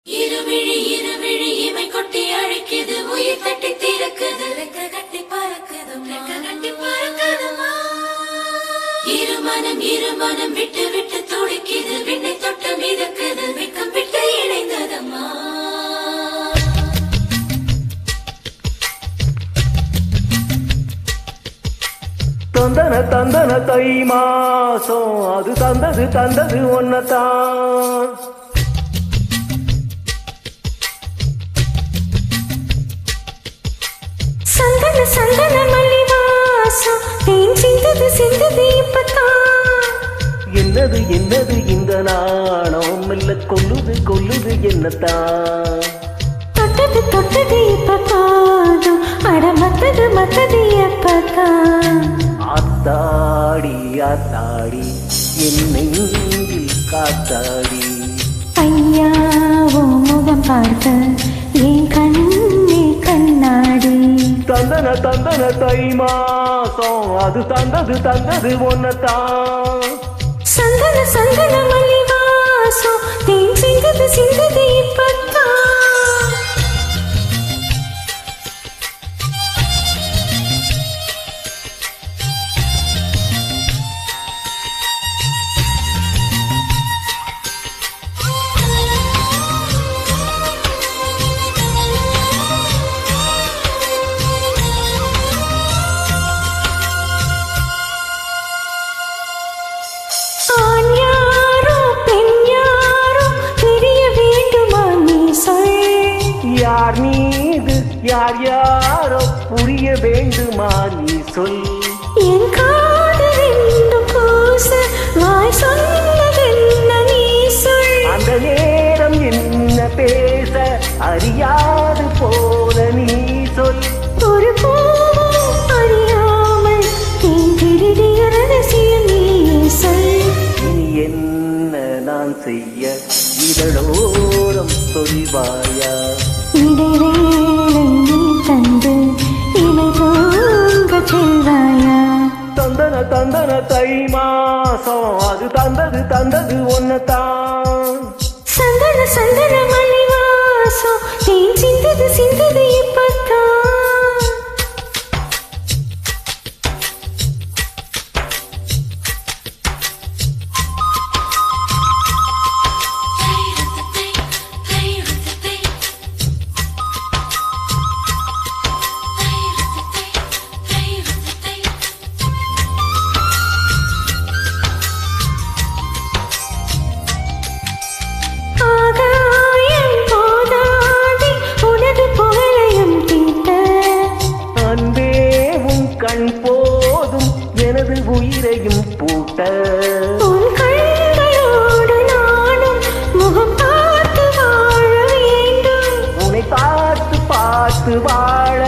இருவிழி இருவிழி இமை கொட்டி அழைக்குது, உயிர் தட்டி திறக்குது, ரெக்க கட்டி பறக்குது, ரெக்க கட்டி பறக்குதுமா. இருமனம் விட்டு விட்டு துடிக்குது, விண்ணை தொட்டு மிதக்குது, வெக்கம் விட்டு இணைந்ததம்மா. தந்தன தந்தன தை மாசம் அது தந்தது ஒன்னதான். சந்தன சந்தன மல்லிவாசம் தேன் சிந்தது இப்பதான். என்னது இந்த நாணம் மெல்ல கொல்லுது என்னத்தான். தொட்டது இப்பதான், அட மத்தது எப்பதான். ஆத்தாடி என் நெஞ்சில் காத்தாடி. ஐயா உன் முகம் பார்த்த என் கண்ணே கண்ணாடி. தந்தன தை மாசம் அது தந்தது ஒன்னதான். சந்தன சந்தன மல்லிவாசம் தேன் சிந்தது இப்பதான். யார் மீது யாரோ புரிய வேண்டுமா நீ சொல். என் காதல் ரெண்டும் கூச வாய் சொன்னதென்ன நீ சொல். அந்த நேரம் என்ன பேச அறியாது போல நீ சொல். ஒரு பூவும் அறியாமல் என் திருடிய ரகசியம் நீ சொல். இனி என்ன நான் செய்ய இதழோரம் சொல்வாயா. இடைவேளை நீ தந்து இவை தூங்க செல்வாயா. தந்தன தை மாசம் அது தந்தது ஒன்னதான். சந்தன சந்தன மல்லிவாசம் தேன் சிந்தது இப்பதான். கண் போதும் எனது உயிரையும் பூட்ட. உன் கண்களோடு நானும் முகம் பார்த்து வாழ வேண்டும். உன்னை பார்த்து வாழ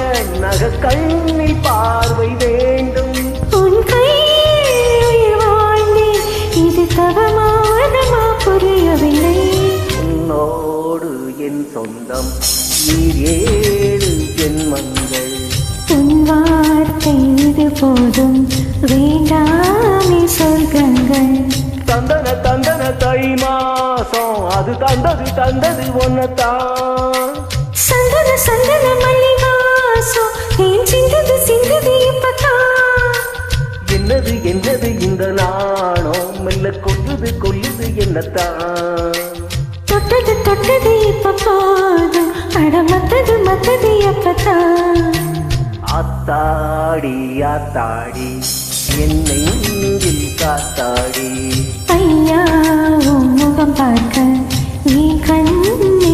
நக கண்ணில் பார்வை வேண்டும். உன் கையில் உயிர் வாழ்ந்தேன், இது தவமானமா புரியவில்லை. உன்னோடு என் சொந்தம் நீர் 7 ஜென்மங்கள். உன் வார்த்தை இது போதும், வேண்டாமே சொர்க்கங்கள். தந்தன தை மாசம் அது தந்தது ஒன்னதான். சந்தன சந்தன மல்லிவாசம் தேன் சிந்தது இப்பதான். என்னது இந்த நாணம் மெல்ல கொல்லுது என்னத்தான். தொட்டது இப்பதான், அட மத்தது எப்பதான். ஆத்தாடி என் நெஞ்சில் காத்தாடி. ஐயா உன் முகம் பார்க்க என் கண்ணே